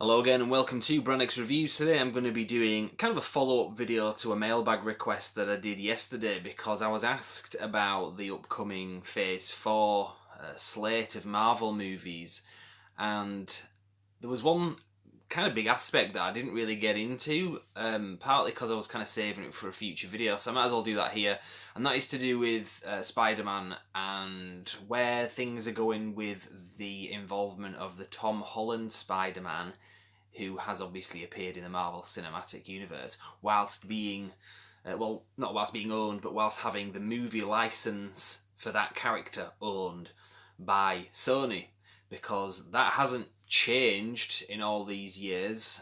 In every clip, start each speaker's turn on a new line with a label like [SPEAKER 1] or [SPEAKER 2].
[SPEAKER 1] Hello again and welcome to Brandix Reviews. Today I'm going to be doing kind of a follow-up video to a mailbag request that I did yesterday because I was asked about the upcoming Phase 4 slate of Marvel movies, and there was one kind of big aspect that I didn't really get into, partly because I was kind of saving it for a future video, so I might as well do that here, and that is to do with Spider-Man and where things are going with the involvement of the Tom Holland Spider-Man, who has obviously appeared in the Marvel Cinematic Universe, whilst being, well, not whilst being owned, but whilst having the movie license for that character owned by Sony, because that hasn't changed in all these years.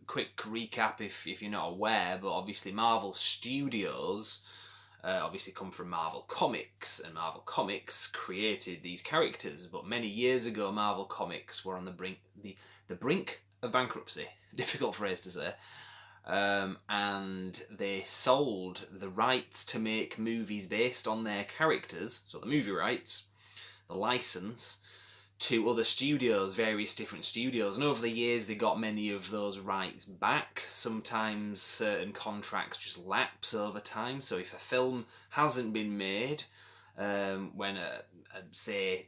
[SPEAKER 1] Quick recap if you're not aware, but obviously Marvel Studios obviously come from Marvel Comics, and Marvel Comics created these characters, but many years ago Marvel Comics were on the brink of bankruptcy. Difficult phrase to say. And they sold the rights to make movies based on their characters, so the movie rights, the license, to other studios, various different studios, and over the years they got many of those rights back. Sometimes certain contracts just lapse over time, so if a film hasn't been made, when say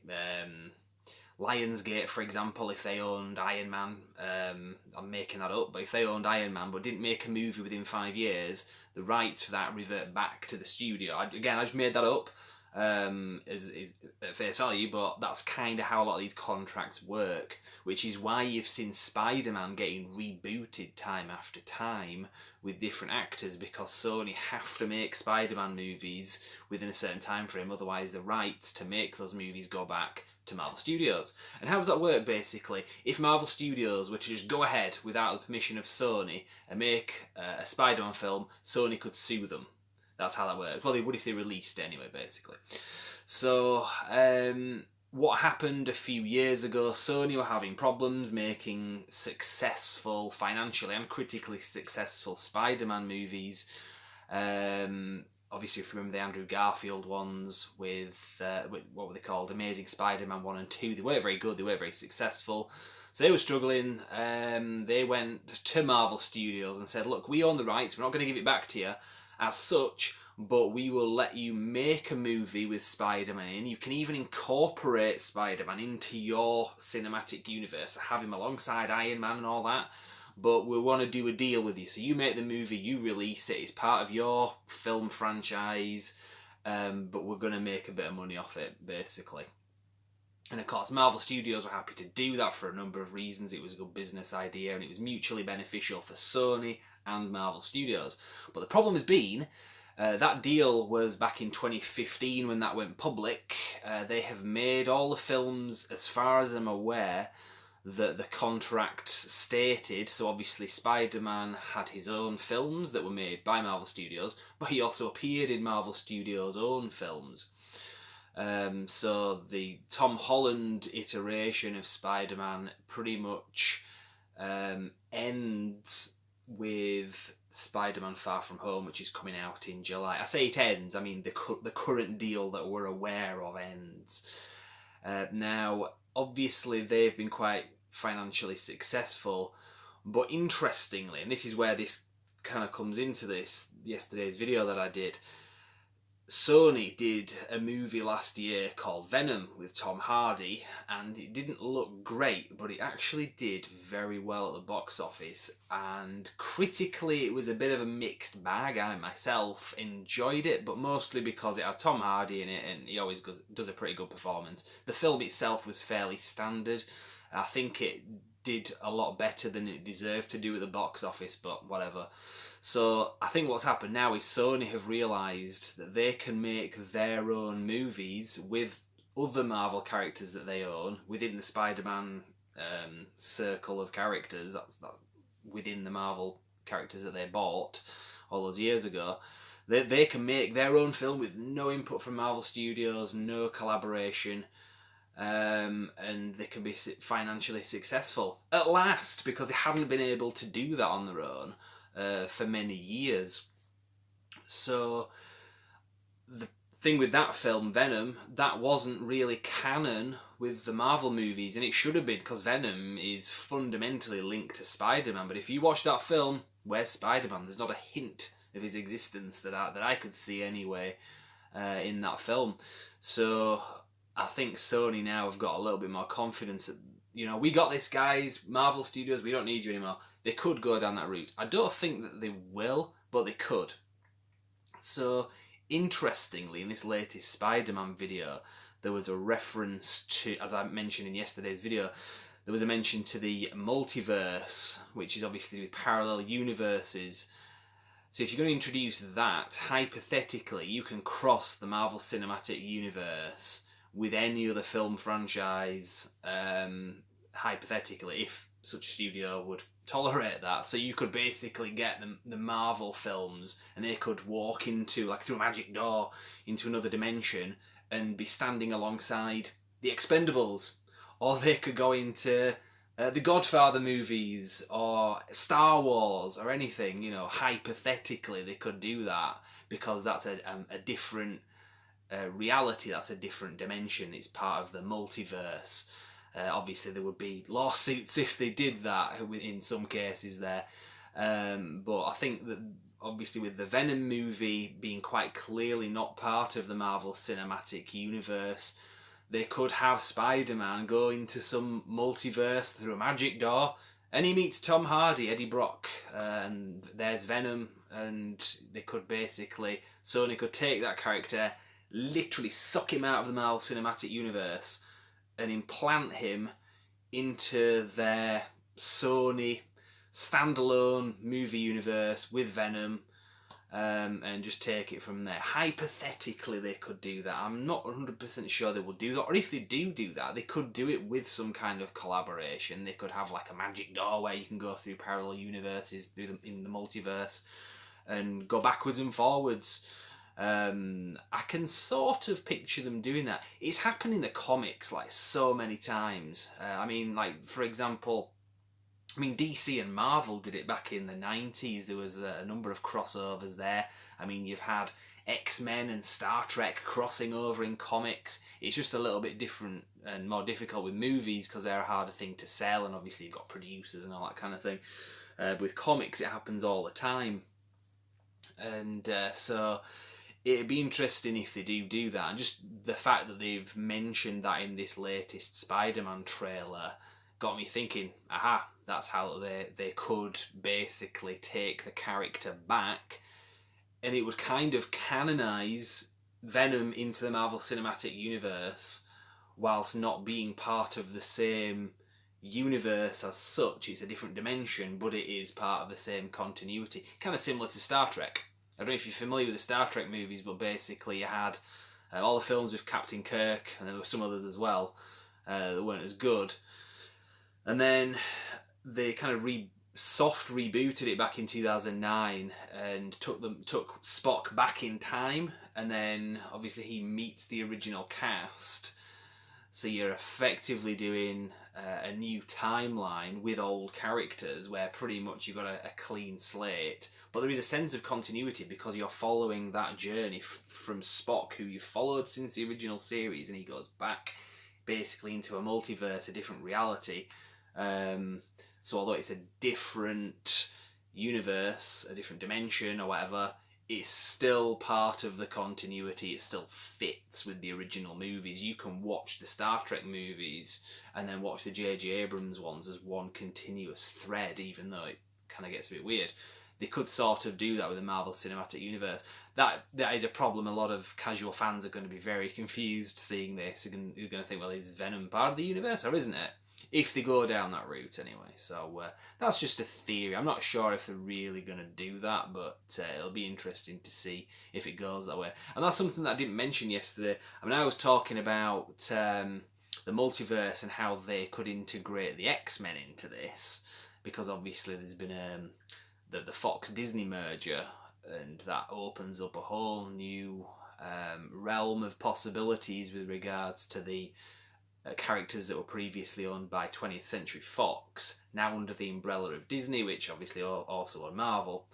[SPEAKER 1] Lionsgate, for example, if they owned Iron Man, I'm making that up, but if they owned Iron Man but didn't make a movie within 5 years, the rights for that revert back to the studio. I just made that up is at face value, but that's kind of how a lot of these contracts work, which is why you've seen Spider-Man getting rebooted time after time with different actors, because Sony have to make Spider-Man movies within a certain time frame, otherwise the rights to make those movies go back to Marvel Studios. And how does that work basically? If Marvel Studios were to just go ahead without the permission of Sony and make a Spider-Man film, Sony could sue them. That's how that works. Well, they would if they released it anyway, basically. So, what happened a few years ago, Sony were having problems making successful, financially and critically successful Spider-Man movies. Obviously, if you remember the Andrew Garfield ones with what were they called? Amazing Spider-Man 1 and 2. They weren't very good, they weren't very successful. So they were struggling. They went to Marvel Studios and said, look, we own the rights, we're not going to give it back to you as such, but we will let you make a movie with Spider-Man in. You can even incorporate Spider-Man into your cinematic universe, have him alongside Iron Man and all that, but we want to do a deal with you. So you make the movie, you release it, it's part of your film franchise, but we're going to make a bit of money off it, basically. And of course, Marvel Studios were happy to do that for a number of reasons. It was a good business idea and it was mutually beneficial for Sony and Marvel Studios. But the problem has been, that deal was back in 2015 when that went public. They have made all the films, as far as I'm aware, that the contract stated. So obviously Spider-Man had his own films that were made by Marvel Studios, but he also appeared in Marvel Studios' own films. So the Tom Holland iteration of Spider-Man pretty much ends with Spider-Man Far From Home, which is coming out in July. I say it ends, I mean the current deal that we're aware of ends. Now, obviously they've been quite financially successful, but interestingly, and this is where this kind of comes into this, yesterday's video that I did, Sony did a movie last year called Venom with Tom Hardy, and it didn't look great, but it actually did very well at the box office, and critically it was a bit of a mixed bag. I myself enjoyed it, but mostly because it had Tom Hardy in it, and he always does a pretty good performance. The film itself was fairly standard. I think it did a lot better than it deserved to do at the box office, but whatever. So I think what's happened now is Sony have realised that they can make their own movies with other Marvel characters that they own within the Spider-Man circle of characters. That's within the Marvel characters that they bought all those years ago. They can make their own film with no input from Marvel Studios, no collaboration, and they can be financially successful at last, because they haven't been able to do that on their own for many years. So the thing with that film, Venom, that wasn't really canon with the Marvel movies, and it should have been, because Venom is fundamentally linked to Spider-Man. But if you watch that film, where's Spider-Man? There's not a hint of his existence that I could see anyway in that film. So I think Sony now have got a little bit more confidence that, you know, we got this, guys, Marvel Studios, we don't need you anymore. They could go down that route. I don't think that they will, but they could. So, interestingly, in this latest Spider-Man video, there was a reference to, as I mentioned in yesterday's video, there was a mention to the Multiverse, which is obviously with parallel universes. So if you're going to introduce that, hypothetically, you can cross the Marvel Cinematic Universe with any other film franchise, hypothetically, if such a studio would tolerate that. So you could basically get the Marvel films, and they could walk into, like through a magic door, into another dimension and be standing alongside the Expendables. Or they could go into the Godfather movies or Star Wars or anything, you know. Hypothetically, they could do that because that's a different reality, that's a different dimension. It's part of the multiverse. Obviously, there would be lawsuits if they did that in some cases there. But I think that obviously with the Venom movie being quite clearly not part of the Marvel Cinematic Universe, they could have Spider-Man go into some multiverse through a magic door, and he meets Tom Hardy, Eddie Brock, and there's Venom, and they could basically, Sony could take that character, literally suck him out of the Marvel Cinematic Universe, and implant him into their Sony standalone movie universe with Venom, and just take it from there. Hypothetically, they could do that. I'm not 100% sure they will do that. Or if they do that, they could do it with some kind of collaboration. They could have like a magic door where you can go through parallel universes in the multiverse and go backwards and forwards. I can sort of picture them doing that. It's happened in the comics like so many times. I mean, like, for example, DC and Marvel did it back in the 90s. There was a number of crossovers there. I mean, you've had X-Men and Star Trek crossing over in comics. It's just a little bit different and more difficult with movies because they're a harder thing to sell, and obviously you've got producers and all that kind of thing. With comics, it happens all the time. And so it'd be interesting if they do that. And just the fact that they've mentioned that in this latest Spider-Man trailer got me thinking, aha, that's how they could basically take the character back, and it would kind of canonise Venom into the Marvel Cinematic Universe whilst not being part of the same universe as such. It's a different dimension, but it is part of the same continuity. Kind of similar to Star Trek. I don't know if you're familiar with the Star Trek movies, but basically you had all the films with Captain Kirk, and there were some others as well that weren't as good. And then they kind of soft rebooted it back in 2009 and took Spock back in time, and then obviously he meets the original cast. So you're effectively doing a new timeline with old characters where pretty much you've got a clean slate. But there is a sense of continuity because you're following that journey from Spock, who you've followed since the original series, and he goes back basically into a multiverse, a different reality. So although it's a different universe, a different dimension or whatever, it's still part of the continuity. It still fits with the original movies. You can watch the Star Trek movies and then watch the J.J. Abrams ones as one continuous thread, even though it kind of gets a bit weird. They could sort of do that with the Marvel Cinematic Universe. That is a problem. A lot of casual fans are going to be very confused seeing this. They're going to think, well, is Venom part of the universe or isn't it? If they go down that route anyway. So that's just a theory. I'm not sure if they're really going to do that, but it'll be interesting to see if it goes that way. And that's something that I didn't mention yesterday. I mean, I was talking about the multiverse and how they could integrate the X-Men into this, because obviously there's been the Fox-Disney merger, and that opens up a whole new realm of possibilities with regards to the characters that were previously owned by 20th Century Fox, now under the umbrella of Disney, which obviously also own Marvel.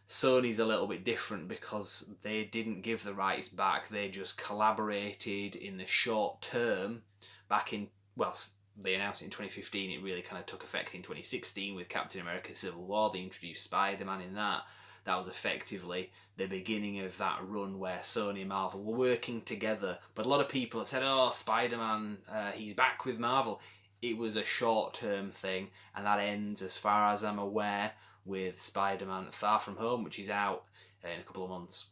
[SPEAKER 1] Sony's a little bit different because they didn't give the rights back. They just collaborated in the short term back in, well, they announced it in 2015. It really kind of took effect in 2016 with Captain America Civil War. They introduced Spider-Man in that. That was effectively the beginning of that run where Sony and Marvel were working together. But a lot of people have said, oh, Spider-Man, he's back with Marvel. It was a short-term thing, and that ends, as far as I'm aware, with Spider-Man Far From Home, which is out in a couple of months.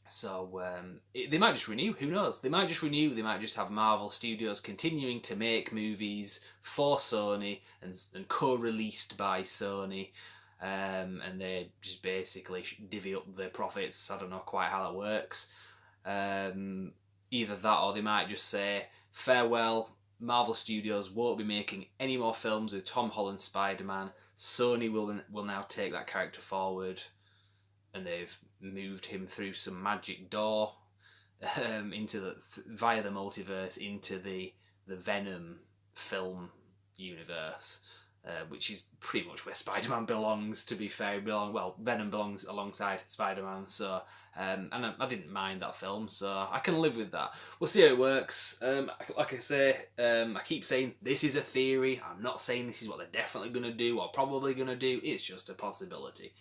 [SPEAKER 1] So they might just renew, who knows? They might just renew, they might just have Marvel Studios continuing to make movies for Sony and co-released by Sony, and they just basically divvy up their profits. I don't know quite how that works. Either that, or they might just say, farewell, Marvel Studios won't be making any more films with Tom Holland's Spider-Man. Sony will now take that character forward, and they've moved him through some magic door into via the multiverse into the Venom film universe, which is pretty much where Spider-Man belongs. To be fair, Venom belongs alongside Spider-Man. So, and I didn't mind that film, so I can live with that. We'll see how it works. Like I say, I keep saying this is a theory. I'm not saying this is what they're definitely going to do or probably going to do. It's just a possibility.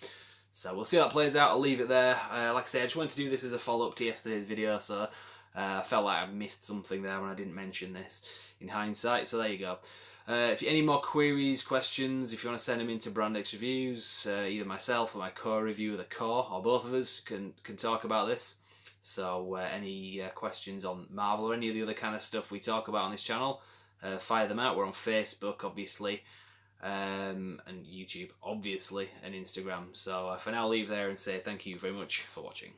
[SPEAKER 1] So we'll see how that plays out. I'll leave it there. Like I said, I just wanted to do this as a follow-up to yesterday's video, so I felt like I missed something there when I didn't mention this in hindsight. So there you go. If you any more queries, questions, if you want to send them into Brand X Reviews, either myself or my co-reviewer, the core, or both of us can talk about this. So any questions on Marvel or any of the other kind of stuff we talk about on this channel, fire them out. We're on Facebook, obviously, and YouTube, obviously, and Instagram. So for now, I'll leave there and say thank you very much for watching.